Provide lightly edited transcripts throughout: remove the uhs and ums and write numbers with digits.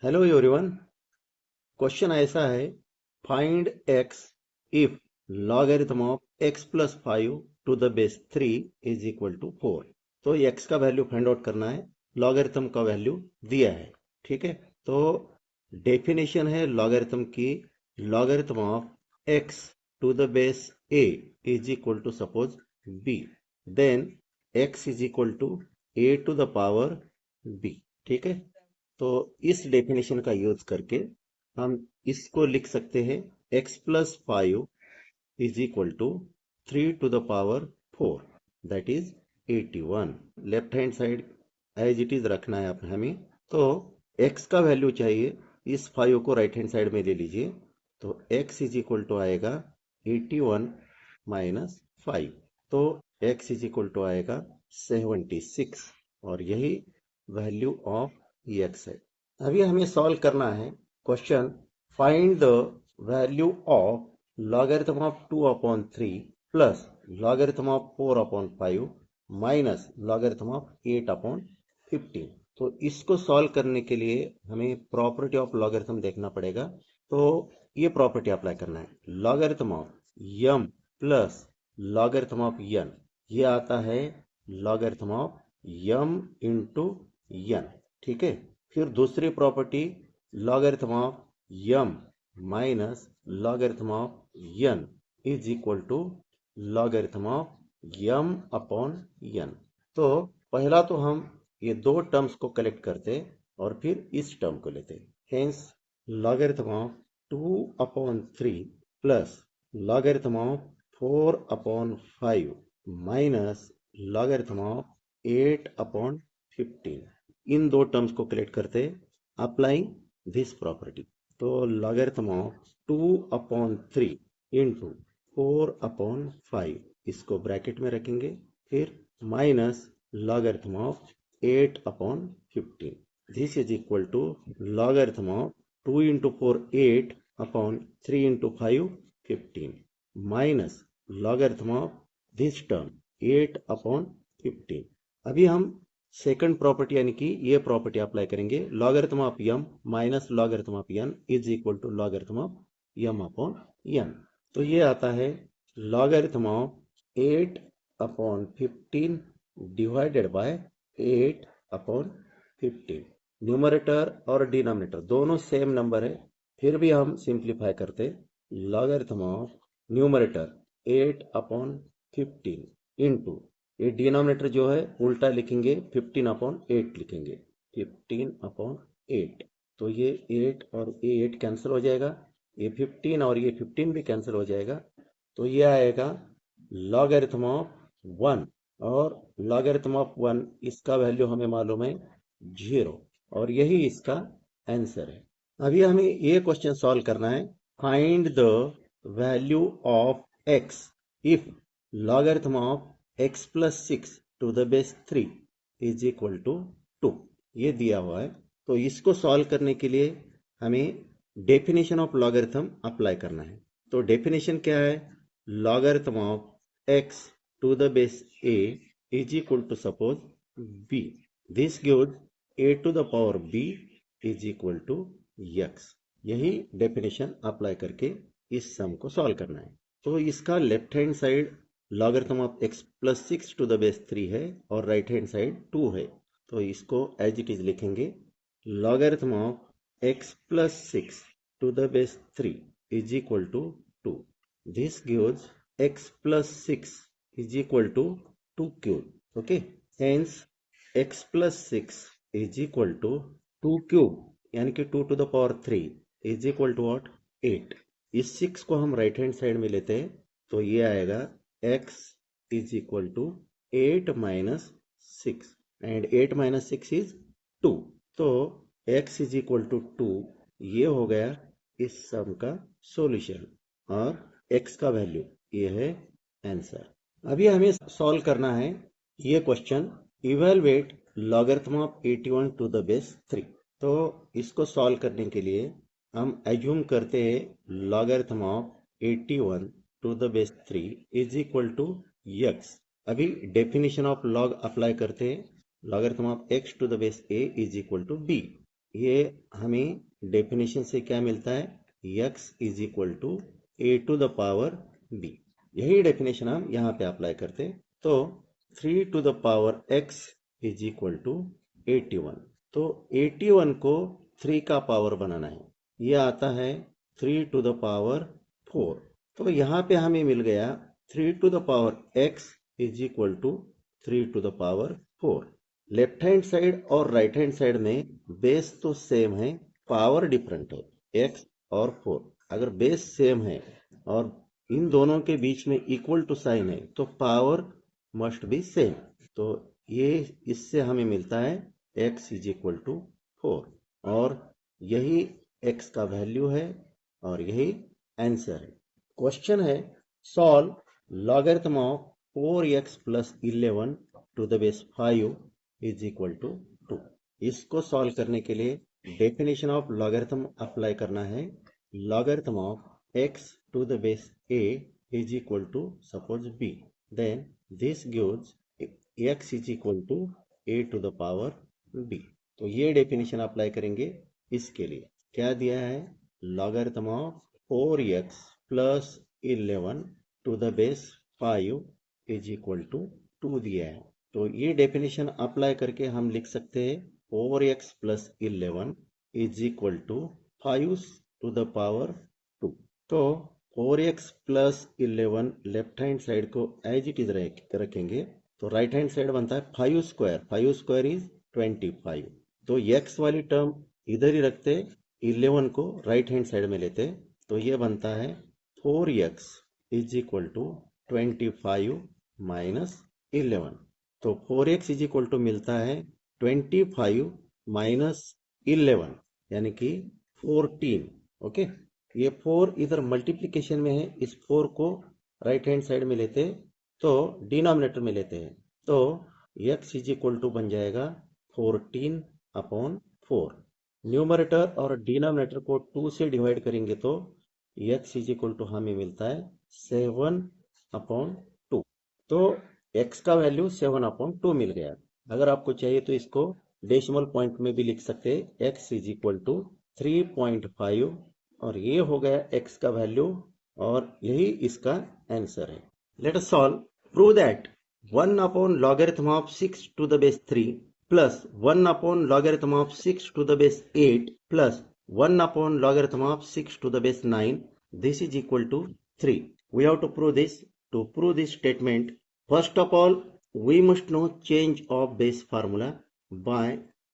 Hello everyone. Question ऐसा है, find x if logarithm of x plus 5 to the base 3 is equal to 4। तो x का value find out करना है, logarithm का वैल्यू दिया है। ठीक है, तो डेफिनेशन है लॉगरिथम की, logarithm of x to the base a is equal to suppose b, then x is equal to a to the power b। ठीक है, तो इस डेफिनेशन का यूज करके हम इसको लिख सकते हैं, x plus 5 is equal to 3 to the power 4, that is 81। Left hand side as it is रखना है आप हमें। तो x का वैल्यू चाहिए, इस 5 को राइट हैंड साइड में ले लीजिए, तो x इज इक्वल टू आएगा 81 माइनस 5, तो x इज इक्वल टू आएगा 76, और यही वैल्यू ऑफ x है। अभी हमें सॉल्व करना है question, find the value of logarithm of 2 upon 3 plus logarithm of 4 upon 5 minus logarithm of 8 upon 15। तो इसको सॉल्व करने के लिए हमें प्रॉपर्टी ऑफ लॉगरिथम देखना पड़ेगा। तो ये प्रॉपर्टी अप्लाई करना है, logarithm of m plus logarithm of n, ये आता है logarithm of m into n। ठीक है, फिर दूसरी property logarithm of m minus logarithm of n is equal to logarithm of m upon n। तो पहला तो हम ये दो टर्म्स को कलेक्ट करते और फिर इस टर्म को लेते, hence logarithm of 2 upon 3 plus logarithm of 4 upon 5 minus logarithm of 8 upon 15। इन दो टर्म्स को कलेक्ट करते अप्लाइंग दिस प्रॉपर्टी। तो logarithm of 2 upon 3 into 4 upon 5, इसको ब्रैकेट में रखेंगे, फिर minus logarithm of 8 upon 15, this is equal to logarithm of 2 into 4 8 upon 3 into 5 15 minus logarithm of this term 8 upon 15। अभी हम सेकंड प्रॉपर्टी यानी कि ये प्रॉपर्टी अप्लाई करेंगे, logarithm of m minus logarithm of n is equal to logarithm of m upon n। तो ये आता है logarithm of 8 upon 15 divided by 8 upon 15। Numerator और डिनोमिनेटर दोनों सेम नंबर है, फिर भी हम सिंप्लीफाई करते, logarithm of numerator 8 upon 15 into ये डिनोमिनेटर जो है उल्टा लिखेंगे, 15 अपॉन 8 लिखेंगे, 15 अपॉन 8। तो ये 8 और ये 8 कैंसिल हो जाएगा, ये 15 और ये 15 भी कैंसिल हो जाएगा। तो ये आएगा लॉगरिथम ऑफ 1, और लॉगरिथम ऑफ 1 इसका वैल्यू हमें मालूम है 0, और यही इसका आंसर है। अभी हमें ये क्वेश्चन सॉल्व करना है, find the value of x if logarithm of x plus 6 to the base 3 is equal to 2, ये दिया हुआ है। तो इसको सॉल्व करने के लिए हमें डेफिनेशन ऑफ लॉगरिथम अप्लाई करना है। तो डेफिनेशन क्या है, logarithm of x to the base a is equal to suppose b, this gives a to the power b is equal to x। यही डेफिनेशन अप्लाई करके इस सम को solve करना है। तो इसका left hand side logarithm of x plus 6 to the base 3 है और राइट हैंड साइड 2 है। तो इसको एज इट इज लिखेंगे, logarithm of x plus 6 to the base 3 is equal to 2, this gives x plus 6 is equal to 2 cube. Okay, hence x plus 6 is equal to 2 cube यानी कि 2 to the power 3 is equal to what, 8। इस 6 को हम right hand side में लेते हैं, तो ये आएगा x is equal to 8 minus 6, and 8 minus 6 is 2। तो x इज इक्वल टू 2, ये हो गया इस सम का सॉल्यूशन, और x का वैल्यू ये है आंसर। अभी हमें सॉल्व करना है ये question, evaluate logarithm of 81 to the base 3। तो इसको सॉल्व करने के लिए हम एज्यूम करते हैं logarithm of 81 to the base 3 is equal to x। अभी डेफिनेशन ऑफ लॉग अप्लाई करते हैं, logarithm of x to the base a is equal to b। ये हमें डेफिनेशन से क्या मिलता है, x is equal to a to the power b। यही डेफिनेशन हम यहाँ पे अप्लाई करते हैं। तो 3 to the power x is equal to 81। तो 81 को 3 का पावर बनाना है, ये आता है 3 टू द पावर 4। तो यहाँ पे हमें मिल गया 3 to the power x is equal to 3 to the power 4। Left hand side और राइट हैंड साइड में बेस तो सेम है, पावर डिफरेंट है, x और 4। अगर बेस सेम है और इन दोनों के बीच में इक्वल टू साइन है तो पावर मस्ट बी सेम। तो ये इससे हमें मिलता है x इज इक्वल टू 4 और यही x का वैल्यू है और यही आंसर है। क्वेश्चन है solve logarithm of 4x plus 11 to the base 5 is equal to 2। इसको सॉल्व करने के लिए डेफिनेशन ऑफ लॉगरिथम अप्लाई करना है। Logarithm of x to the base a is equal to suppose b, then this gives x is equal to a to the power b। तो ये definition apply करेंगे। इसके लिए क्या दिया है, logarithm of 4x plus 11 to the base 5 is equal to 2 दिया है। तो ये डेफिनेशन अप्लाई करके हम लिख सकते हैं 4x plus 11 is equal to 5 to the power 2। तो 4x plus 11 left hand side को एज इट इज रखेंगे तो राइट हैंड साइड बनता है 5 स्क्वायर। 5 square is 25। तो x वाली टर्म इधर ही रखते, 11 को राइट हैंड साइड में लेते, तो ये बनता है 4x is equal to 25 minus 11। तो 4x इज इक्वल टू मिलता है 25 माइनस 11 यानी कि 14। ओके, ये 4 इधर मल्टीप्लिकेशन में है, इस 4 को राइट हैंड साइड में लेते तो डिनोमिनेटर में लेते हैं तो x इज इक्वल टू बन जाएगा 14 अपॉन 4। न्यूमरेटर और डिनोमिनेटर को 2 से डिवाइड करेंगे तो x इज इक्वल टू हमें मिलता है 7 अपॉन 2। तो x का वैल्यू 7 अपॉन 2 मिल गया। अगर आपको चाहिए तो इसको डेसिमल पॉइंट में भी लिख सकते हैं, x इज इक्वल टू 3.5 और ये हो गया x का वैल्यू और यही इसका आंसर है। Let us solve. Prove that 1 upon logarithm of 6 to the base 3 plus 1 upon logarithm of 6 to the base 8 plus 1 upon logarithm of 6 to the base 9 this is equal to 3। We have to prove this. To prove this statement, first of all we must know change of base formula. By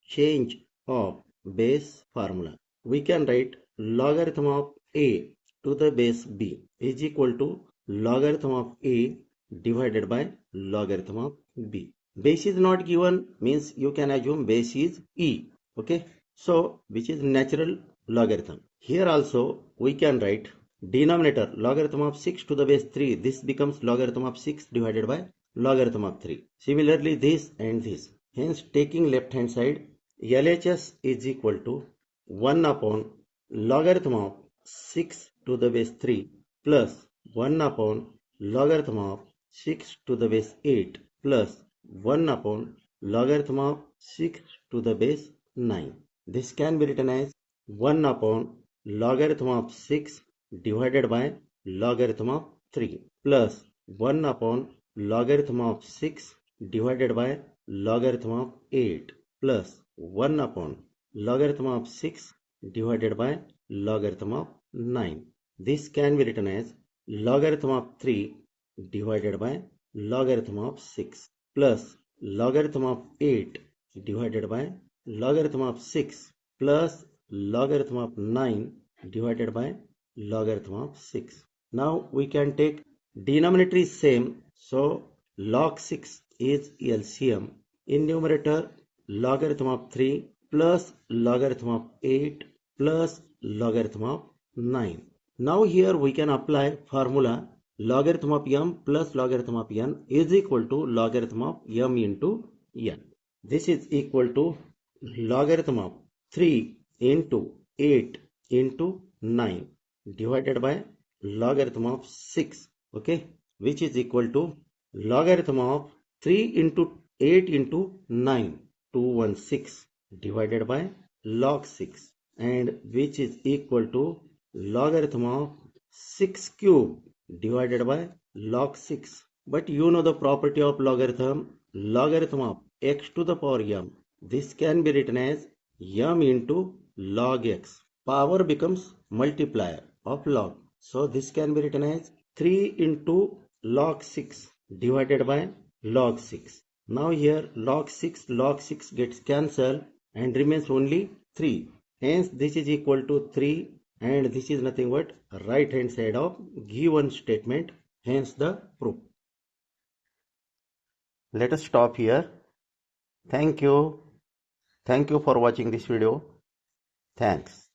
change of base formula we can write logarithm of a to the base b is equal to logarithm of a divided by logarithm of b. Base is not given means you can assume base is e. Okay, so which is natural logarithm. Here also we can write denominator logarithm of 6 to the base 3, this becomes logarithm of 6 divided by logarithm of 3. Similarly this and this. Hence taking left hand side, LHS is equal to 1 upon logarithm of 6 to the base 3 plus 1 upon logarithm of 6 to the base 8 plus 1 upon logarithm of 6 to the base 9. This can be written as 1 upon logarithm of 6 divided by logarithm of 3 plus 1 upon logarithm of 6 divided by logarithm of 8 plus 1 upon logarithm of 6 divided by logarithm of 9. This can be written as logarithm of 3 divided by logarithm of 6 plus logarithm of 8 divided by logarithm of 6 plus logarithm of 9 divided by logarithm of 6. Now we can take denominator is same, so log 6 is LCM. In numerator logarithm of 3 plus logarithm of 8 plus logarithm of 9. Now here we can apply formula logarithm of m plus logarithm of n is equal to logarithm of m into n. This is equal to logarithm of 3 into 8 into 9 divided by logarithm of 6, okay, which is equal to logarithm of 3 into 8 into 9, 216 divided by log 6 and which is equal to logarithm of 6 cube divided by log 6. But you know the property of logarithm, logarithm of x to the power m. This can be written as m into log x. Power becomes multiplier of log. So this can be written as 3 into log 6 divided by log 6. Now here log 6 gets cancelled and remains only 3. Hence this is equal to 3 and this is nothing but right hand side of given statement. Hence the proof. Let us stop here. Thank you. Thank you for watching this video. Thanks.